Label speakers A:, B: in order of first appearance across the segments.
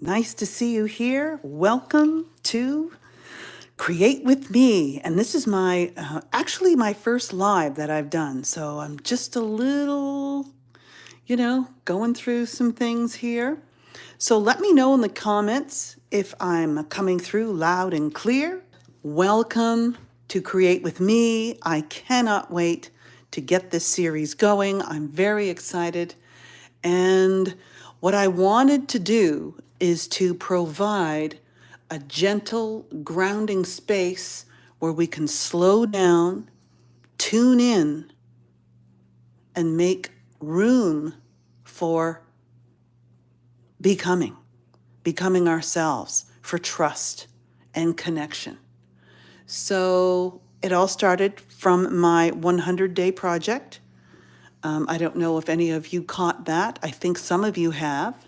A: Nice to see you here. Welcome to Create with Me. And this is my, actually my first live that I've done. So I'm just a little, going through some things here. So let me know in the comments if I'm coming through loud and clear. Welcome to Create with Me. I cannot wait to get this series going. I'm very excited. And what I wanted to do is to provide a gentle grounding space where we can slow down, tune in, and make room for becoming ourselves, for trust and connection. So it all started from my 100-day project. I don't know if any of you caught that. I think some of you have.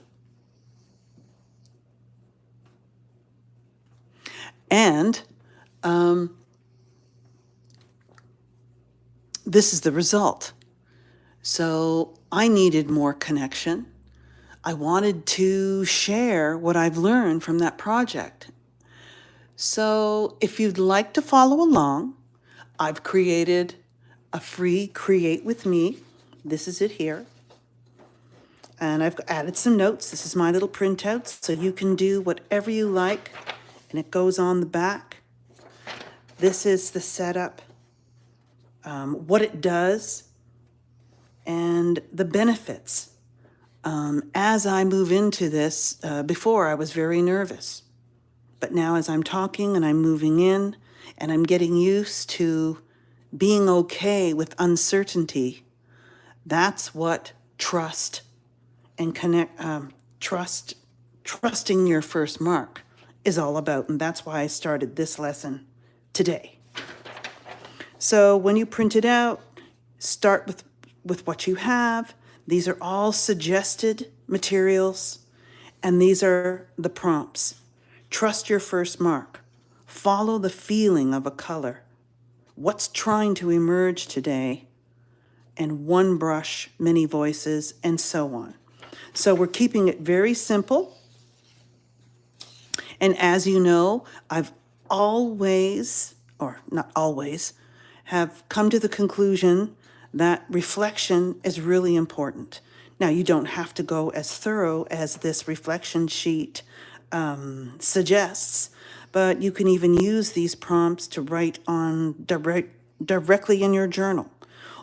A: And this is the result. So I needed more connection. I wanted to share what I've learned from that project. So if you'd like to follow along, I've created a free Create with Me. This is it here. And I've added some notes. This is my little printouts, so you can do whatever you like. And it goes on the back. This is the setup, what it does, and the benefits. As I move into this, before I was very nervous. But now as I'm talking and I'm moving in and I'm getting used to being okay with uncertainty, that's what trust and trusting your first mark is all about. And that's why I started this lesson today. So when you print it out, start with what you have. These are all suggested materials, and these are the prompts. Trust your first mark. Follow the feeling of a color. What's trying to emerge today? And one brush, many voices, and so on. So we're keeping it very simple. And as you know, I've always, or not always, have come to the conclusion that reflection is really important. Now, you don't have to go as thorough as this reflection sheet suggests, but you can even use these prompts to write on directly in your journal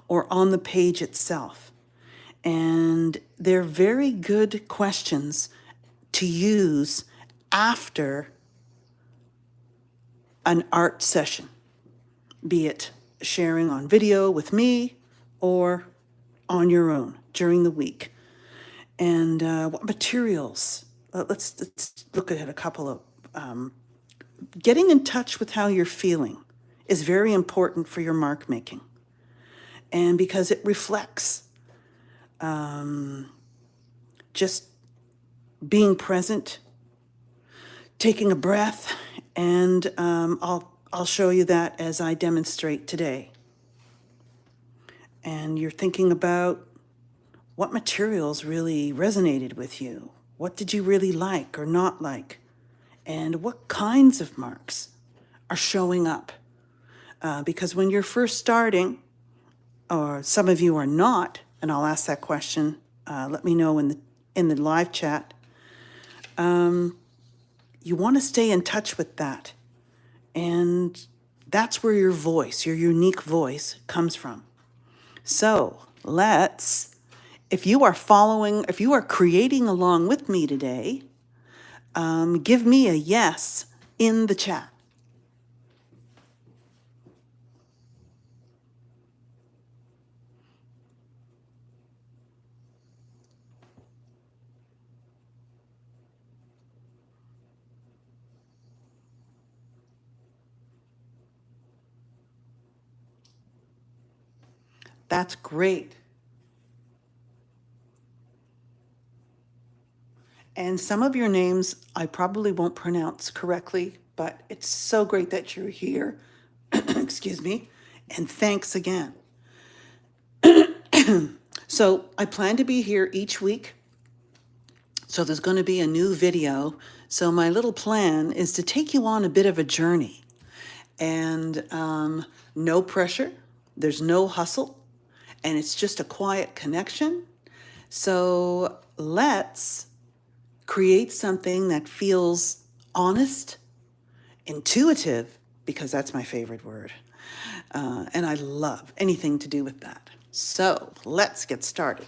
A: or on the page itself. And they're very good questions to use after an art session, be it sharing on video with me or on your own during the week. And what materials? Let's look at a couple of, getting in touch with how you're feeling is very important for your mark making. And because it reflects just being present, taking a breath, and I'll show you that as I demonstrate today. And you're thinking about what materials really resonated with you. What did you really like or not like? And what kinds of marks are showing up? Because when you're first starting, or some of you are not, and I'll ask that question, let me know in the live chat. You want to stay in touch with that. And that's where your voice, your unique voice, comes from. So if you are creating along with me today, give me a yes in the chat. That's great. And some of your names I probably won't pronounce correctly, but it's so great that you're here. Excuse me. And thanks again. So I plan to be here each week So there's going to be a new video. So my little plan is to take you on a bit of a journey. And no pressure, there's no hustle, and it's just a quiet connection. So let's create something that feels honest, intuitive, because that's my favorite word. And I love anything to do with that. So let's get started.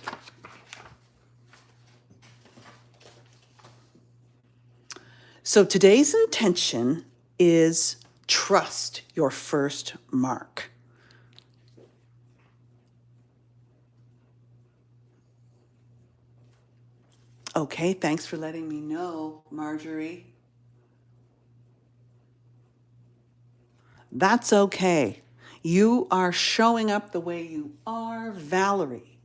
A: So today's intention is trust your first mark. Okay, thanks for letting me know, Marjorie. That's okay. You are showing up the way you are, Valerie.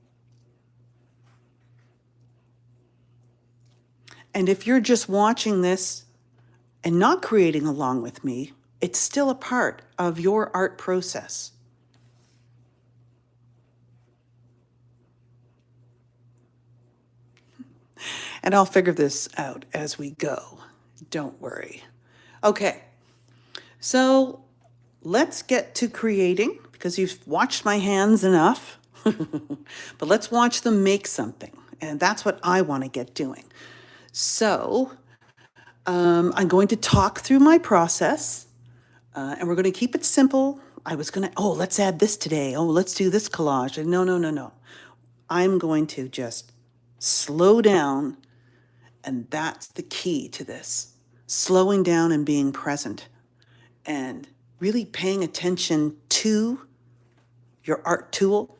A: And if you're just watching this and not creating along with me, it's still a part of your art process. And I'll figure this out as we go. Don't worry. Okay, so let's get to creating, because you've watched my hands enough. But let's watch them make something. And that's what I want to get doing. So I'm going to talk through my process, and we're going to keep it simple. I was going to, let's add this today. Let's do this collage. And no. I'm going to just slow down, and that's the key to this. Slowing down and being present, and really paying attention to your art tool,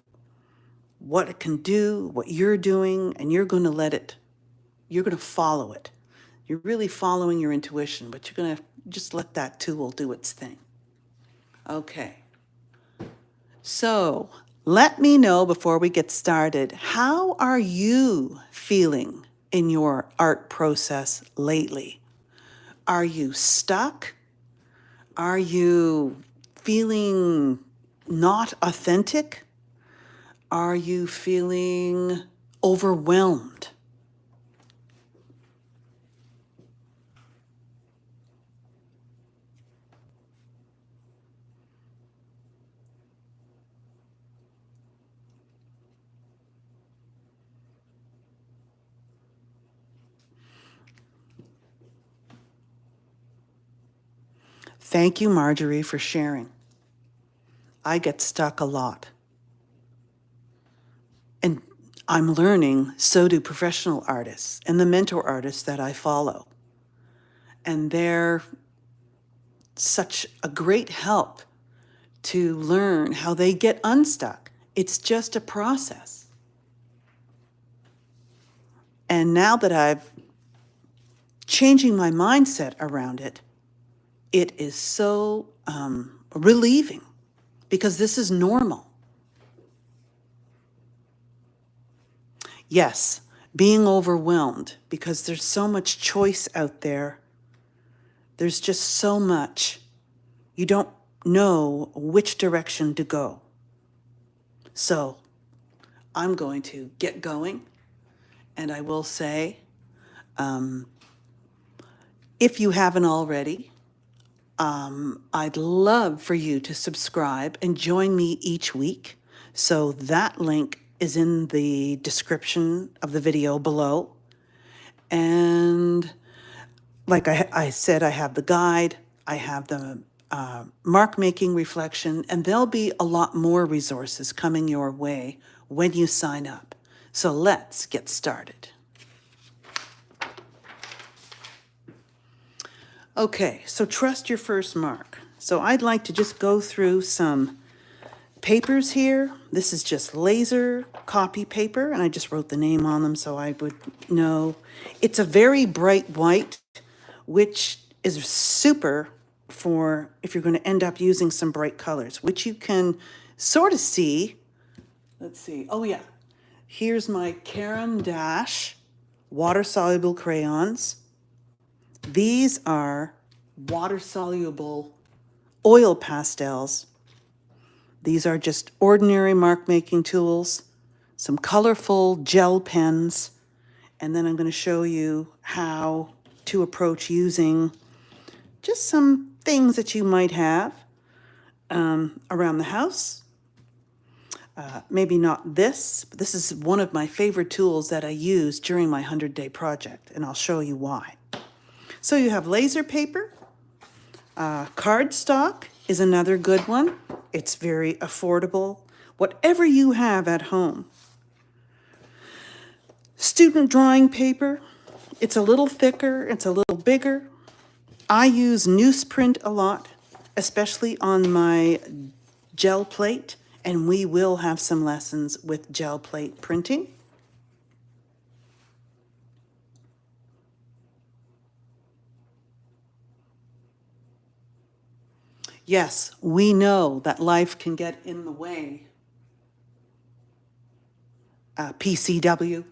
A: what it can do, what you're doing, and you're going to follow it. You're really following your intuition, but you're going to just let that tool do its thing. Okay. So let me know before we get started, how are you feeling in your art process lately? Are you stuck? Are you feeling not authentic? Are you feeling overwhelmed? Thank you, Marjorie, for sharing. I get stuck a lot. And I'm learning, so do professional artists and the mentor artists that I follow. And they're such a great help to learn how they get unstuck. It's just a process. And now that I've changing my mindset around it, it is so relieving, because this is normal. Yes, being overwhelmed, because there's so much choice out there. There's just so much. You don't know which direction to go. So I'm going to get going, and I will say, if you haven't already, I'd love for you to subscribe and join me each week. So that link is in the description of the video below. And like I said, I have the guide, I have the mark making reflection, and there'll be a lot more resources coming your way when you sign up. So let's get started. Okay, so trust your first mark. So I'd like to just go through some papers here. This is just laser copy paper, and I just wrote the name on them so I would know. It's a very bright white, which is super for if you're going to end up using some bright colors, which you can sort of see. Let's see. Oh, yeah. Here's my Caram Dash water-soluble crayons. These are water-soluble oil pastels. These are just ordinary mark-making tools, some colorful gel pens, And then I'm going to show you how to approach using just some things that you might have around the house. Maybe not this, but this is one of my favorite tools that I use during my 100-day project, and I'll show you why. So you have laser paper. Cardstock is another good one. It's very affordable. Whatever you have at home. Student drawing paper. It's a little thicker, it's a little bigger. I use newsprint a lot, especially on my gel plate, and we will have some lessons with gel plate printing. Yes, we know that life can get in the way. PCW.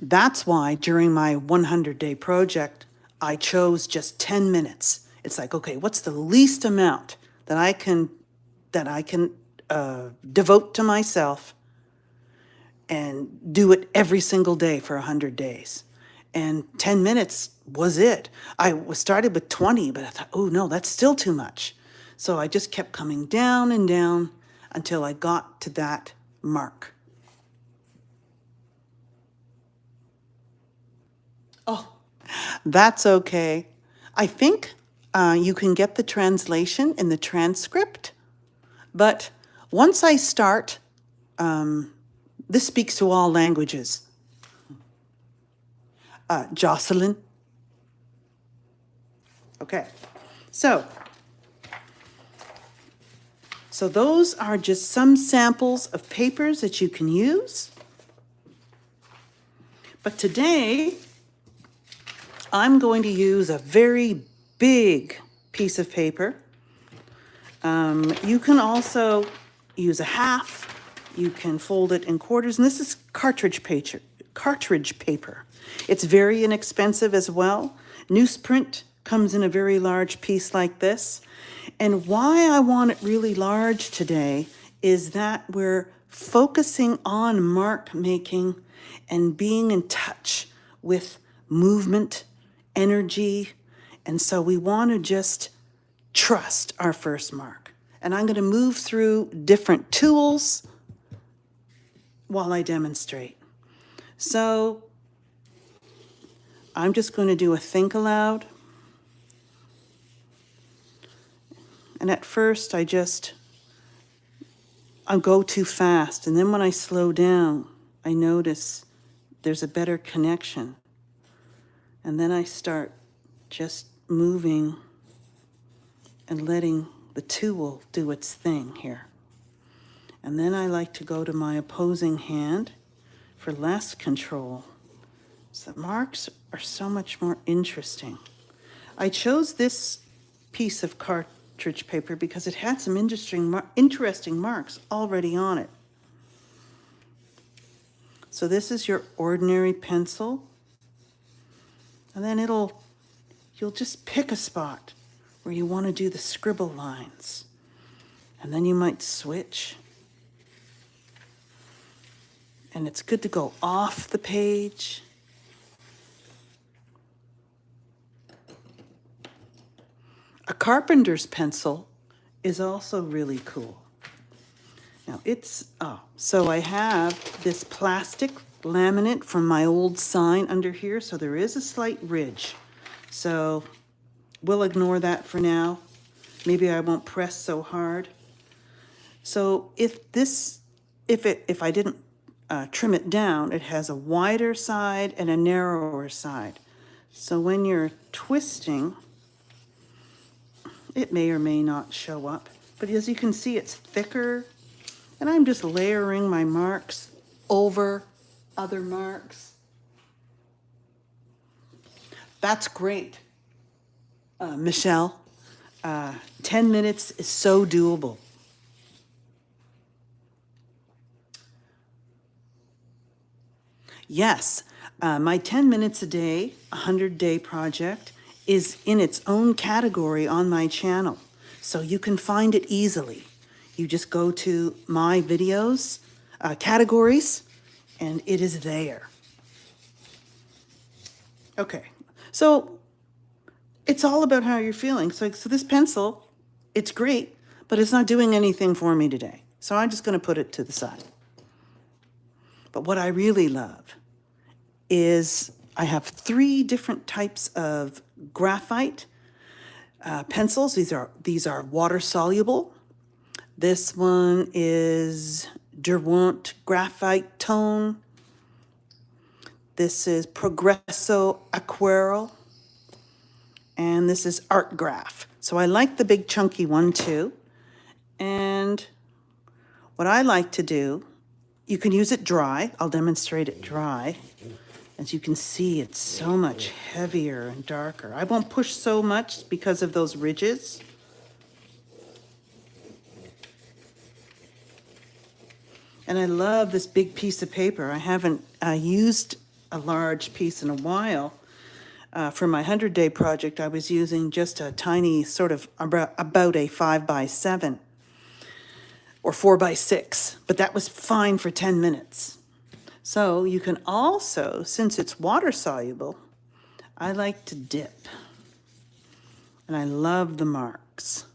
A: That's why during my 100-day project, I chose just 10 minutes. It's like, okay, what's the least amount that I can devote to myself and do it every single day for 100 days. And 10 minutes was it. I started with 20, but I thought, oh no, that's still too much. So I just kept coming down and down until I got to that mark. Oh, that's okay. I think you can get the translation in the transcript, but once I start, this speaks to all languages. Jocelyn. Okay, so those are just some samples of papers that you can use. But today, I'm going to use a very big piece of paper. You can also use a half. You can fold it in quarters, and this is cartridge paper. It's very inexpensive as well. Newsprint comes in a very large piece like this. And why I want it really large today is that we're focusing on mark making and being in touch with movement, energy, and so we want to just trust our first mark. And I'm going to move through different tools while I demonstrate. So I'm just going to do a think aloud. And at first I go too fast, and then when I slow down, I notice there's a better connection. And then I start just moving and letting the tool do its thing here. And then I like to go to my opposing hand for less control. So the marks are so much more interesting. I chose this piece of cartridge paper because it had some interesting marks already on it. So this is your ordinary pencil. And then you'll just pick a spot where you want to do the scribble lines. And then you might switch. And it's good to go off the page. A carpenter's pencil is also really cool. Now so I have this plastic laminate from my old sign under here, so there is a slight ridge. So we'll ignore that for now. Maybe I won't press so hard. So if I didn't trim it down, it has a wider side and a narrower side. So when you're twisting, it may or may not show up. But as you can see, it's thicker. And I'm just layering my marks over other marks. That's great, Michelle. 10 minutes is so doable. Yes, my 10 minutes a day, 100-day project is in its own category on my channel. So you can find it easily. You just go to my videos, categories, and it is there. Okay, so it's all about how you're feeling. So this pencil, it's great, but it's not doing anything for me today. So I'm just going to put it to the side. But what I really love is I have 3 different types of graphite pencils. These are water soluble. This one is Derwent Graphite Tone. This is Progresso Aquarel. And this is Art Graph. So I like the big chunky one too. And what I like to do, you can use it dry. I'll demonstrate it dry. As you can see, it's so much heavier and darker. I won't push so much because of those ridges. And I love this big piece of paper. I haven't used a large piece in a while. For my 100-day project, I was using just a tiny sort of about a 5x7 or 4x6, but that was fine for 10 minutes. So you can also, since it's water soluble, I like to dip. And I love the marks.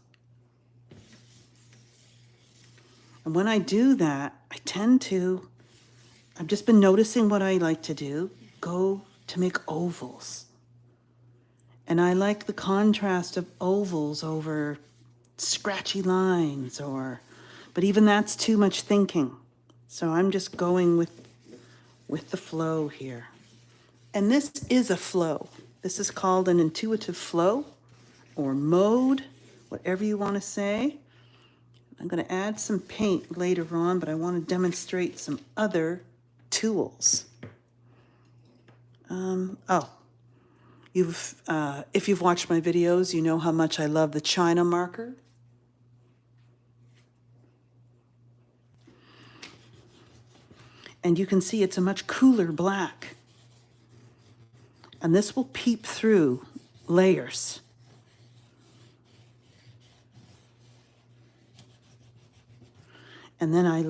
A: And when I do that, I've just been noticing what I like to do, go to make ovals. And I like the contrast of ovals over scratchy lines but even that's too much thinking. So I'm just going with the flow here. And this is a flow. This is called an intuitive flow or mode, whatever you want to say. I'm going to add some paint later on, but I want to demonstrate some other tools. If you've watched my videos, you know how much I love the China marker. And you can see it's a much cooler black. And this will peep through layers. And then I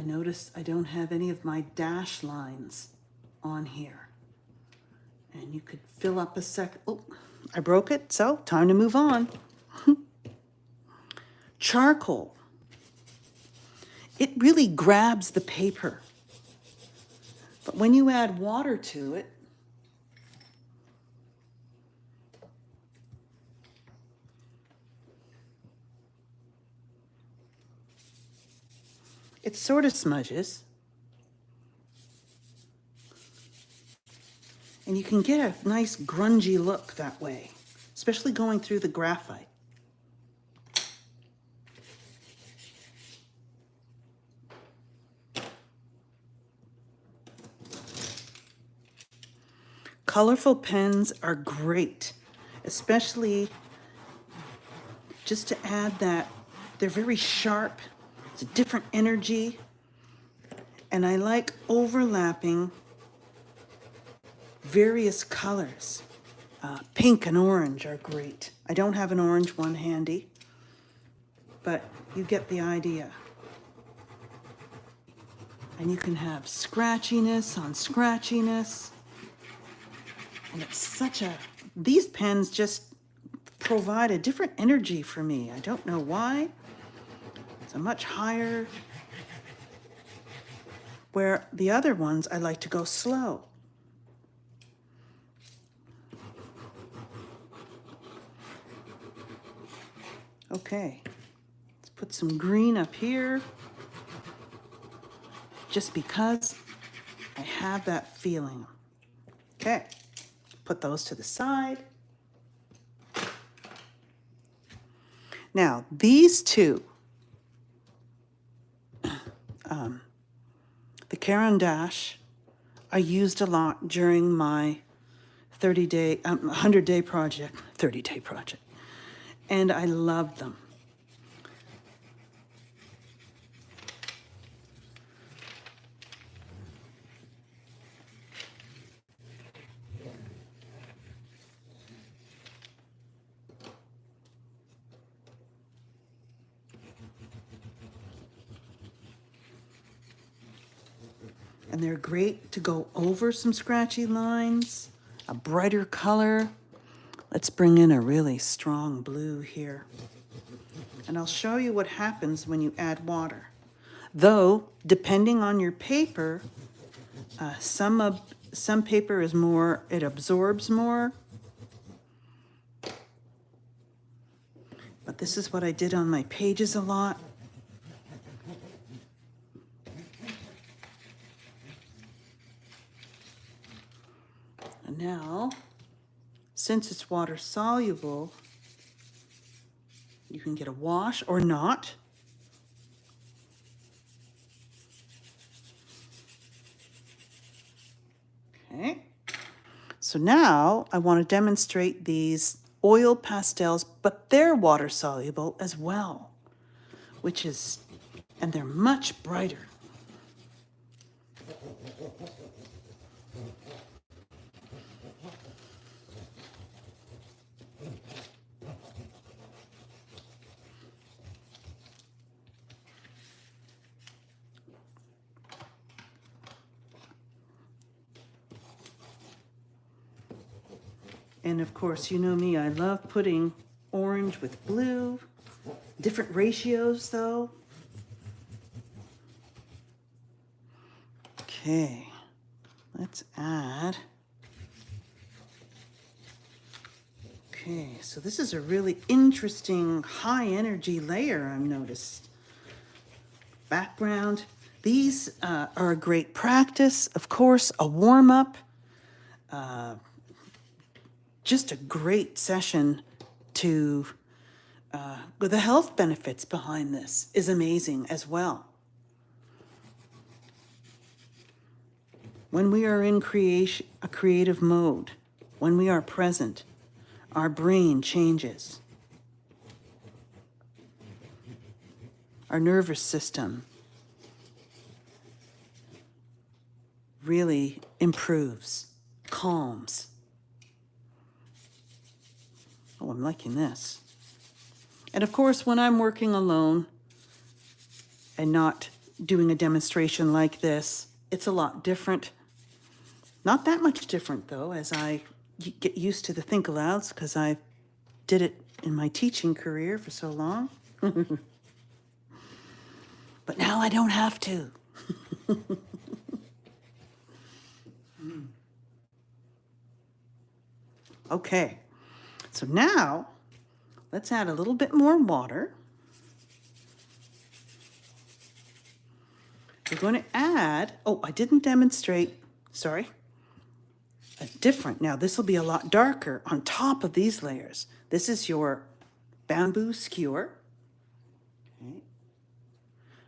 A: notice I don't have any of my dash lines on here. And you could fill up a second. Oh, I broke it, so time to move on. Charcoal. It really grabs the paper. But when you add water to it, it sort of smudges. And you can get a nice grungy look that way, especially going through the graphite. Colorful pens are great, especially just to add that. They're very sharp. It's a different energy. And I like overlapping various colors. Pink and orange are great. I don't have an orange one handy, but you get the idea. And you can have scratchiness on scratchiness. And it's these pens just provide a different energy for me. I don't know why. It's a much higher, where the other ones I like to go slow. Okay, let's put some green up here, just because I have that feeling. Okay, put those to the side. Now, these two, the Caran d'Ache, I used a lot during my 100-day project, 30-day project. And I love them. And they're great to go over some scratchy lines, a brighter color. Let's bring in a really strong blue here. And I'll show you what happens when you add water. Though, depending on your paper, some paper is more, it absorbs more. But this is what I did on my pages a lot. And now, since it's water soluble, you can get a wash or not. Okay. So now I want to demonstrate these oil pastels, but they're water soluble as well, and they're much brighter. And of course, you know me, I love putting orange with blue, different ratios though. Okay, let's add. Okay, so this is a really interesting high energy layer I've noticed. Background. These are a great practice, of course, a warm-up. Just a great session to, the health benefits behind this is amazing as well. When we are in a creative mode, when we are present, our brain changes. Our nervous system really improves, calms. Oh, I'm liking this. And of course, when I'm working alone and not doing a demonstration like this, it's a lot different. Not that much different, though, as I get used to the think alouds, because I did it in my teaching career for so long. But now I don't have to. Okay, so now let's add a little bit more water. We're going to add, oh, I didn't demonstrate, sorry, a different, now this will be a lot darker on top of these layers. This is your bamboo skewer. Okay.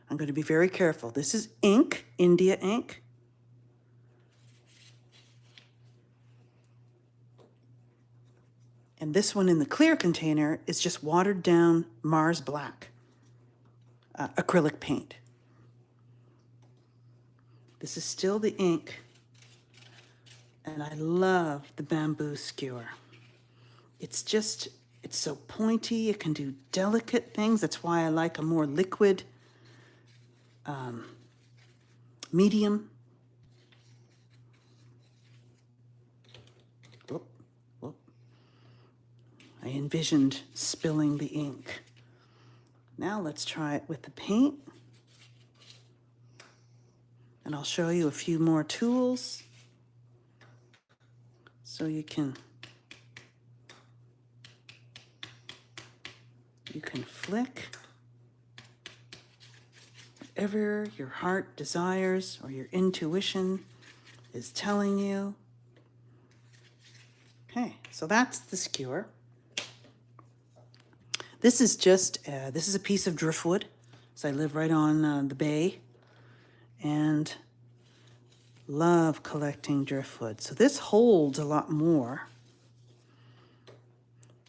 A: I'm going to be very careful. This is ink, India ink. And this one in the clear container is just watered down Mars Black acrylic paint. This is still the ink, and I love the bamboo skewer. It's so pointy, it can do delicate things. That's why I like a more liquid medium. I envisioned spilling the ink. Now let's try it with the paint. And I'll show you a few more tools so you can flick whatever your heart desires or your intuition is telling you. Okay, so that's the skewer. This is just, this is a piece of driftwood. So I live right on the bay and love collecting driftwood. So this holds a lot more.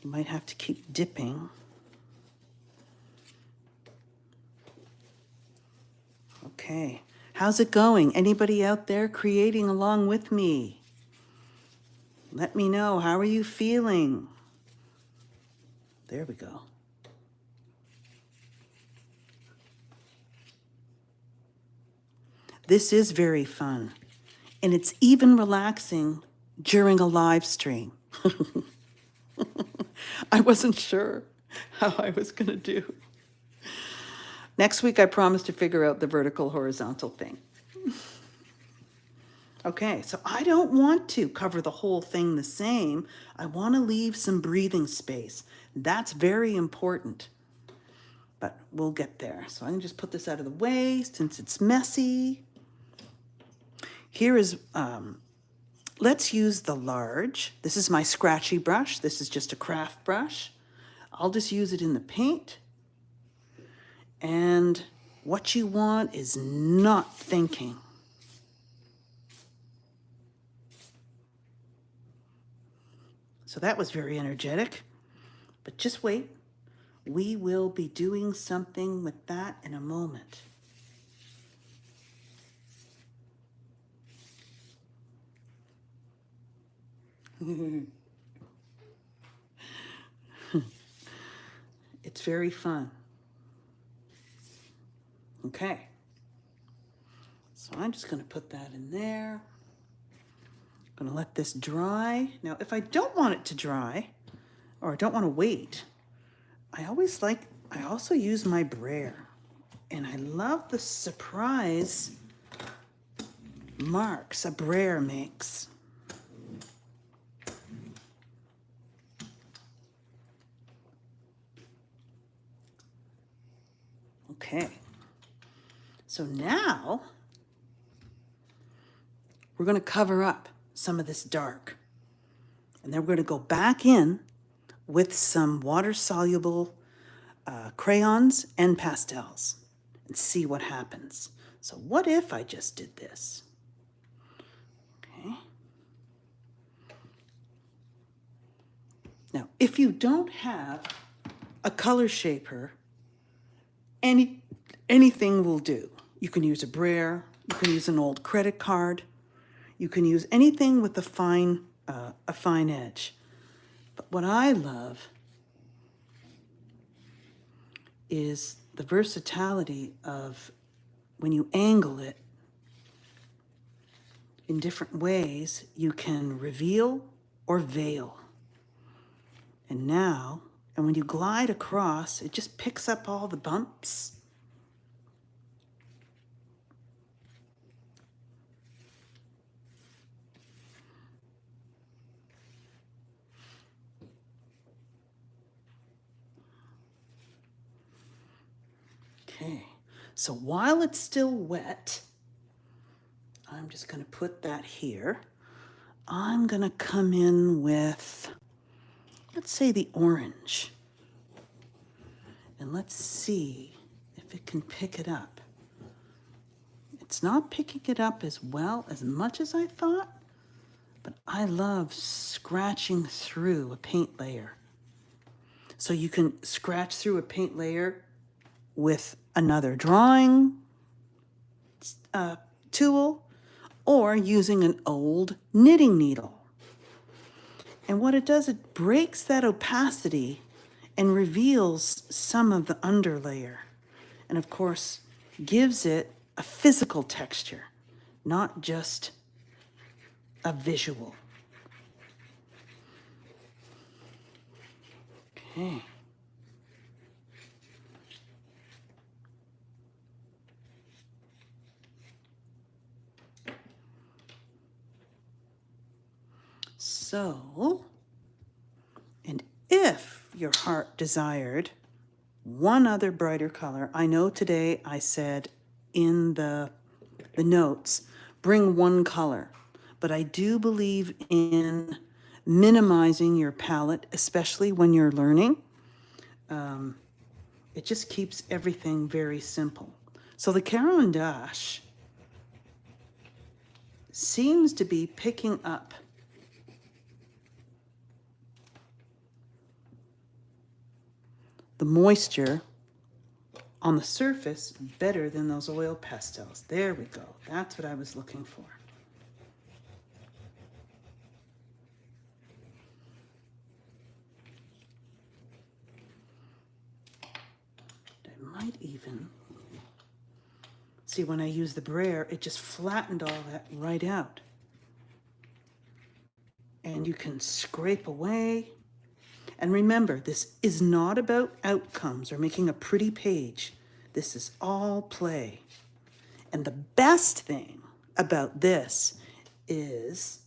A: You might have to keep dipping. Okay, how's it going? Anybody out there creating along with me? Let me know, how are you feeling? There we go. This is very fun, and it's even relaxing during a live stream. I wasn't sure how I was going to do. Next week, I promise to figure out the vertical horizontal thing. Okay, so I don't want to cover the whole thing the same. I want to leave some breathing space. That's very important. But we'll get there. So I can just put this out of the way since it's messy. Here is, let's use the large. This is my scratchy brush. This is just a craft brush. I'll just use it in the paint. And what you want is not thinking. So that was very energetic, but just wait. We will be doing something with that in a moment. It's very fun. Okay. So I'm just going to put that in there. I'm going to let this dry. Now, if I don't want it to dry, or I don't want to wait, I also use my brayer. And I love the surprise marks a brayer makes. Okay. So now we're going to cover up some of this dark. And then we're going to go back in with some water-soluble crayons and pastels and see what happens. So what if I just did this? Okay. Now, if you don't have a color shaper, anything will do. You can use a brayer, you can use an old credit card, you can use anything with a fine edge. But what I love is the versatility of when you angle it in different ways, you can reveal or veil. And when you glide across, it just picks up all the bumps. Okay, so while it's still wet, I'm just going to put that here. I'm going to come in with, let's say, the orange. And let's see if it can pick it up. It's not picking it up as much as I thought, but I love scratching through a paint layer. So you can scratch through a paint layer with another drawing tool or using an old knitting needle. And what it does, it breaks that opacity and reveals some of the underlayer. And of course, gives it a physical texture, not just a visual. Okay. So, and if your heart desired one other brighter color, I know today I said in the notes, bring one color, but I do believe in minimizing your palette, especially when you're learning. It just keeps everything very simple. So the Caran d'Ache seems to be picking up the moisture on the surface better than those oil pastels. There we go. That's what I was looking for. See, when I use the brayer, it just flattened all that right out. And you can scrape away. And remember, this is not about outcomes or making a pretty page. This is all play. And the best thing about this is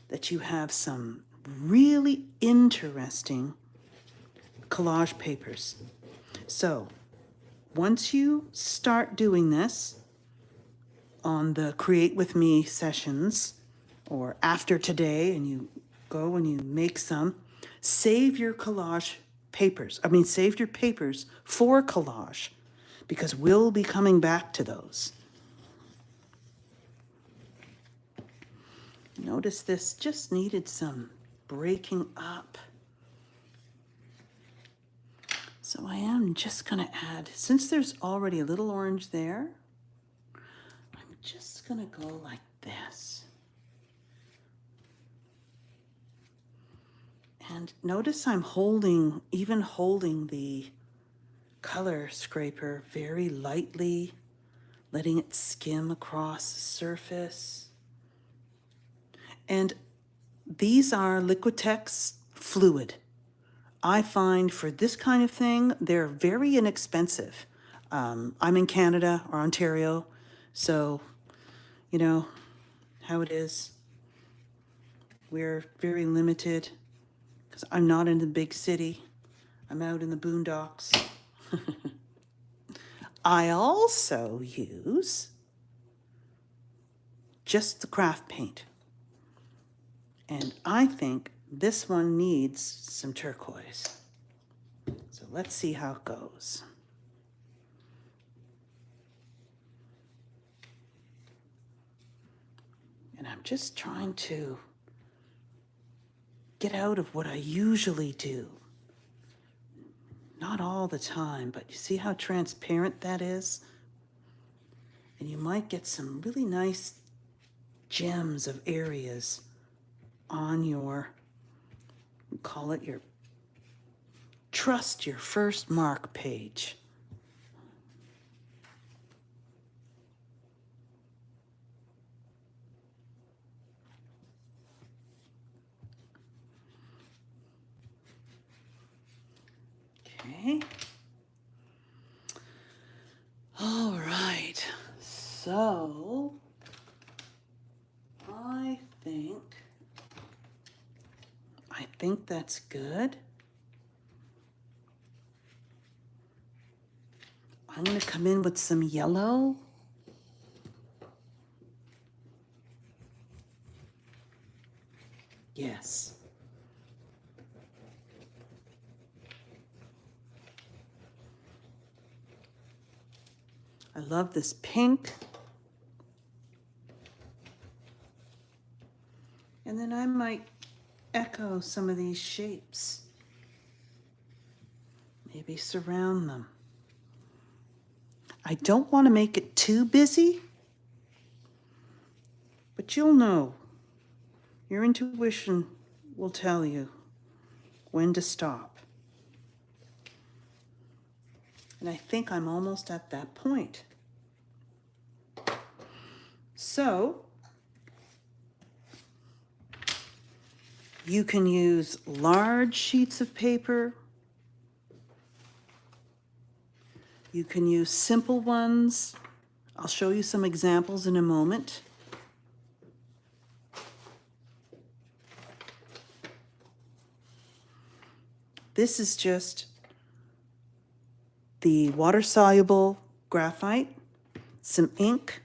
A: that you have some really interesting collage papers. So once you start doing this on the Create With Me sessions, or after today, and you go and you make some, save your collage papers. Save your papers for collage, because we'll be coming back to those. Notice this just needed some breaking up. So I am just going to add, since there's already a little orange there, I'm just going to go like this. And notice I'm even holding the color scraper very lightly, letting it skim across the surface. And these are Liquitex fluid. I find for this kind of thing, they're very inexpensive. I'm in Canada or Ontario, so you know how it is. We're very limited because I'm not in the big city. I'm out in the boondocks. I also use just the craft paint. And I think this one needs some turquoise. So let's see how it goes. And I'm just trying to get out of what I usually do. Not all the time, but you see how transparent that is? And you might get some really nice gems of areas on your, call it your Trust Your First Mark page. Okay. All right. So I think that's good. I'm going to come in with some yellow. Yes. I love this pink. And then I might echo some of these shapes. Maybe surround them. I don't want to make it too busy, but you'll know. Your intuition will tell you when to stop. And I think I'm almost at that point. So you can use large sheets of paper. You can use simple ones. I'll show you some examples in a moment. This is just the water-soluble graphite, some ink,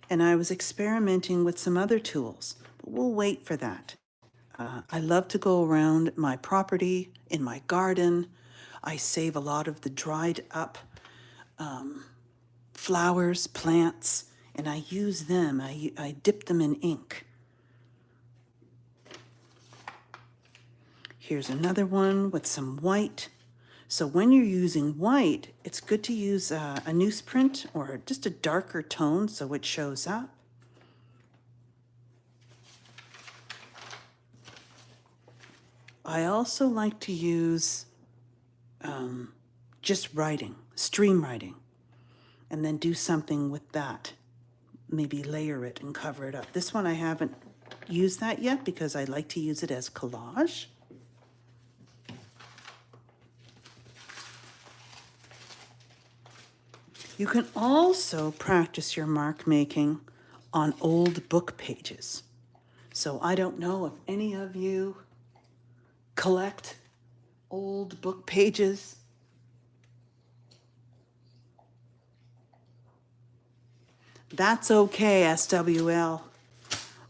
A: and I was experimenting with some other tools, but we'll wait for that. I love to go around my property, in my garden. I save a lot of the dried up flowers, plants, and I use them. I dip them in ink. Here's another one with some white. So when you're using white, it's good to use a newsprint or just a darker tone so it shows up. I also like to use just writing, stream writing. and then do something with that. Maybe layer it and cover it up. This one I haven't used that yet because I like to use it as collage. You can also practice your mark making on old book pages. So I don't know if any of you collect old book pages. That's okay, SWL.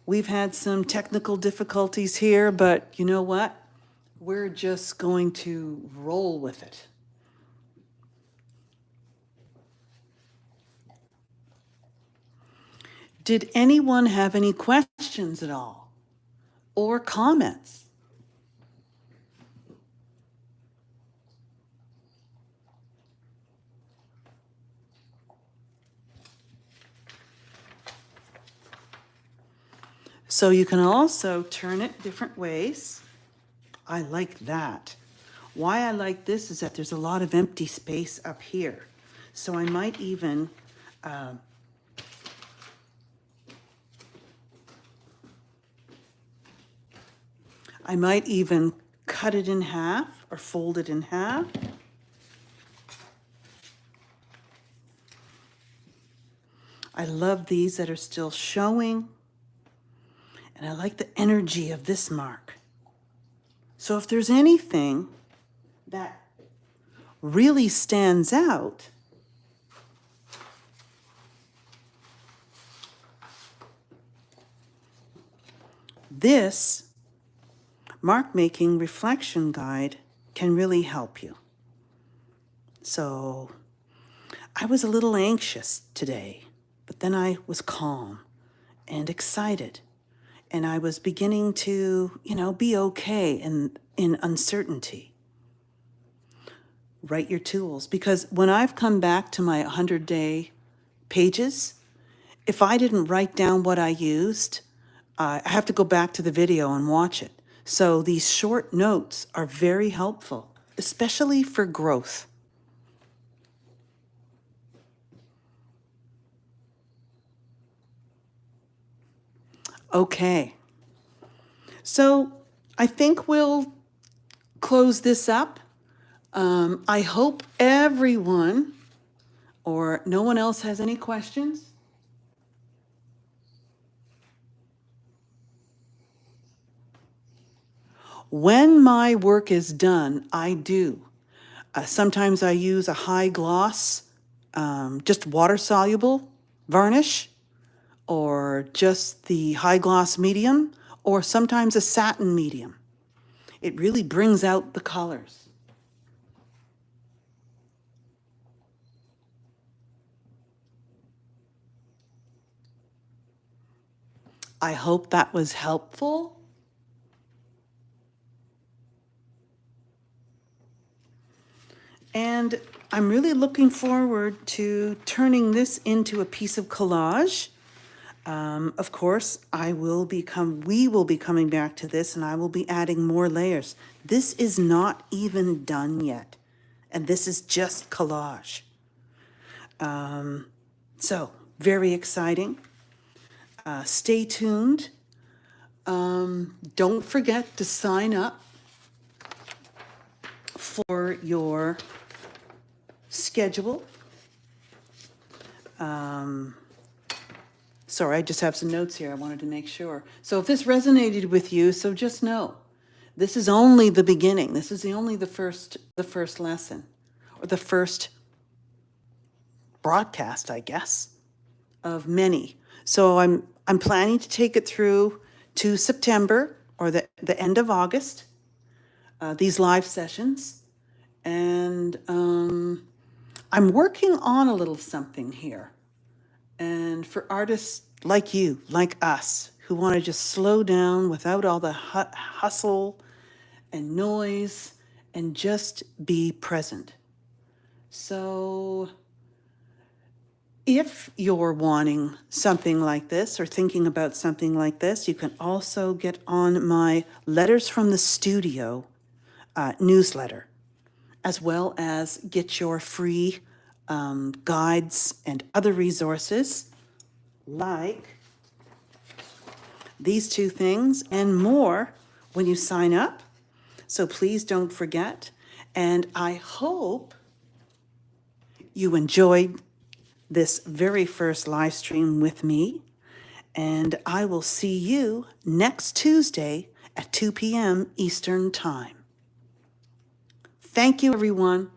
A: We've had some technical difficulties here, but you know what? We're just going to roll with it. Did anyone have any questions at all or comments? So you can also turn it different ways. I like that. Why I like this is that there's a lot of empty space up here. So I might even cut it in half or fold it in half. I love these that are still showing. And I like the energy of this mark. So if there's anything that really stands out, this mark making reflection guide can really help you. So I was a little anxious today, but then I was calm and excited. And I was beginning to, be okay in uncertainty. Write your tools, because when I've come back to my 100-day pages, if I didn't write down what I used, I have to go back to the video and watch it. So these short notes are very helpful, especially for growth. Okay. So I think we'll close this up. I hope everyone or no one else has any questions. When my work is done, I do. Sometimes I use a high gloss, just water-soluble varnish, or just the high gloss medium, or sometimes a satin medium. It really brings out the colors. I hope that was helpful. And I'm really looking forward to turning this into a piece of collage. Of course, we will be coming back to this, and I will be adding more layers. This is not even done yet, and this is just collage. So very exciting. Stay tuned. Don't forget to sign up for your schedule. Sorry, I just have some notes here. I wanted to make sure. So if this resonated with you, so just know, this is only the beginning. This is only the first lesson, or the first broadcast, I guess, of many. So I'm planning to take it through to September or the end of August, these live sessions. And I'm working on a little something here. And for artists like you, like us, who want to just slow down without all the hustle and noise and just be present. So if you're wanting something like this or thinking about something like this, you can also get on my Letters from the Studio newsletter, as well as get your free guides and other resources like these two things and more when you sign up. So please don't forget. And I hope you enjoyed this very first live stream with me. And I will see you next Tuesday at 2 p.m. Eastern Time. Thank you, everyone.